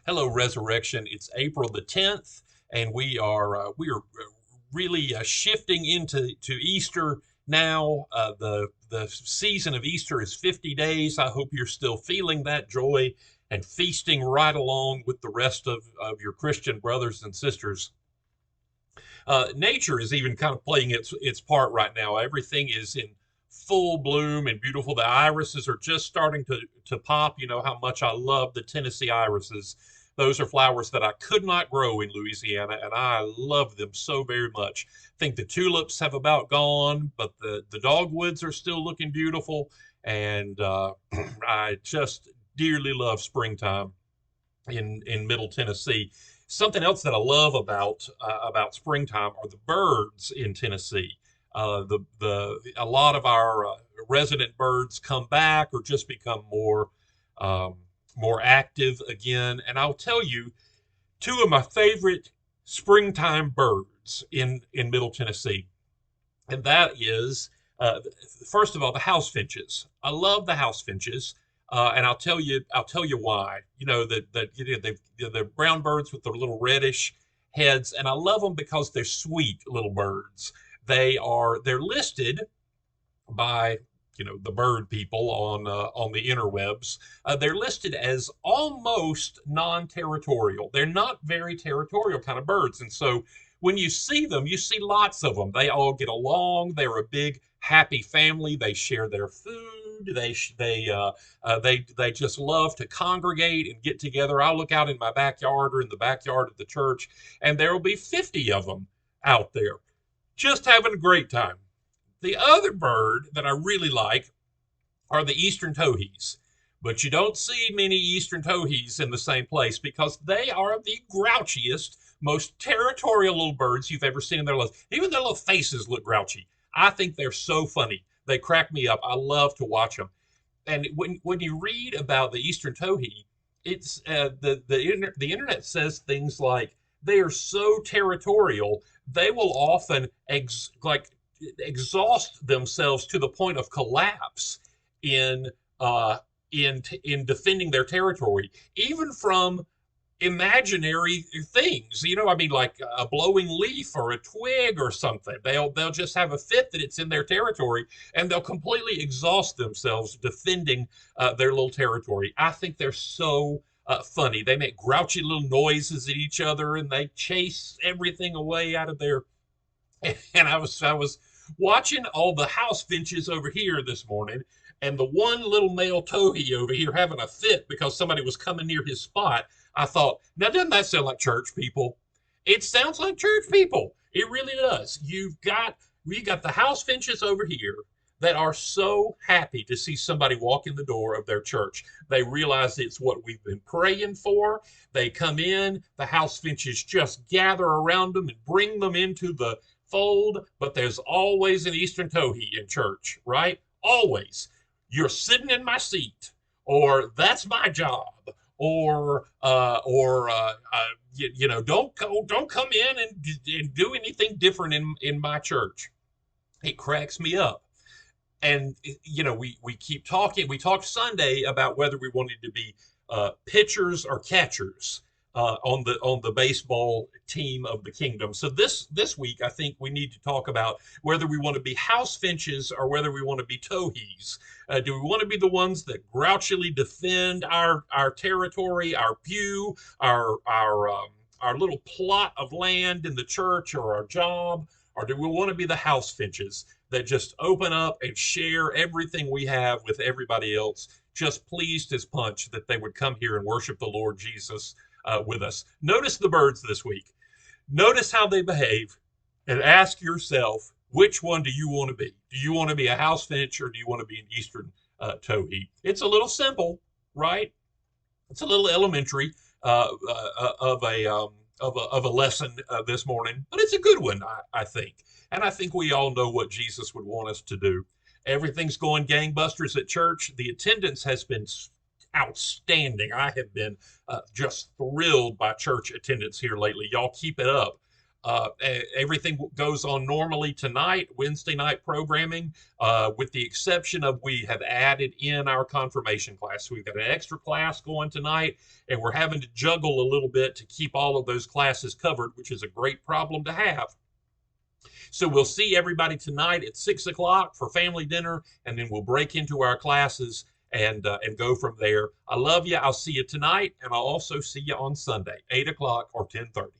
Hello, Resurrection. It's April the 10th, and we are really shifting into Easter now. The season of Easter is 50 days. I hope you're still feeling that joy and feasting right along with the rest of your Christian brothers and sisters. Nature is even kind of playing its part right now. Everything is in full bloom and beautiful. The irises are just starting to pop. You know how much I love the Tennessee irises. Those are flowers that I could not grow in Louisiana, and I love them so very much. I think the tulips have about gone, but the dogwoods are still looking beautiful, and I just dearly love springtime in Middle Tennessee. Something else that I love about springtime are the birds in Tennessee. The A lot of our resident birds come back or just become um, more active again. And I'll tell you, two of my favorite springtime birds in Middle Tennessee, and that is first of all the house finches. I love the house finches, and I'll tell you why. You know that the brown birds with the little reddish heads, and I love them because they're sweet little birds. They're listed by the bird people on the interwebs. They're listed as almost non-territorial. They're not very territorial kind of birds, and so when you see them, you see lots of them. They all get along. They're a big happy family. They share their food. They just love to congregate and get together. I'll look out in my backyard or in the backyard of the church, and there will be 50 of them out there just having a great time. The other bird that I really like are the eastern towhees. But you don't see many eastern towhees in the same place because they are the grouchiest, most territorial little birds you've ever seen in their lives. Even their little faces look grouchy. I think they're so funny. They crack me up. I love to watch them. And when you read about the eastern towhee, it's the internet says things like they are so territorial they will often exhaust themselves to the point of collapse in uh, in defending their territory, even from imaginary things. I mean, like a blowing leaf or a twig or something. They'll just have a fit that it's in their territory, and they'll completely exhaust themselves defending their little territory. I think they're so funny. They make grouchy little noises at each other, and they chase everything away out of there. And I was watching all the house finches over here this morning, and the one little male towhee over here having a fit because somebody was coming near his spot. I thought, now doesn't that sound like church people? It sounds like church people. It really does. We got the house finches over here that are so happy to see somebody walk in the door of their church. They realize it's what we've been praying for. They come in, the house finches just gather around them and bring them into the fold, but there's always an Eastern towhee in church, right? Always. You're sitting in my seat, or that's my job, or don't come in and do anything different in my church. It cracks me up. And we keep talking. We talked Sunday about whether we wanted to be pitchers or catchers on the baseball team of the kingdom. So this week, I think we need to talk about whether we want to be house finches or whether we want to be towhees. Do we want to be the ones that grouchily defend our territory, our pew, our little plot of land in the church or our job, or do we want to be the house finches that just open up and share everything we have with everybody else, just pleased as punch that they would come here and worship the Lord Jesus with us? Notice the birds this week. Notice how they behave, and ask yourself, which one do you want to be? Do you want to be a house finch or do you want to be an eastern towhee? It's a little simple, right? It's a little elementary of a lesson this morning, but it's a good one, I think. And I think we all know what Jesus would want us to do. Everything's going gangbusters at church. The attendance has been outstanding. I have been just thrilled by church attendance here lately. Y'all keep it up. Everything goes on normally tonight, Wednesday night programming, with the exception of we have added in our confirmation class. So we've got an extra class going tonight, and we're having to juggle a little bit to keep all of those classes covered, which is a great problem to have. So we'll see everybody tonight at 6 o'clock for family dinner, and then we'll break into our classes and go from there. I love you. I'll see you tonight, and I'll also see you on Sunday, 8 o'clock or 10:30.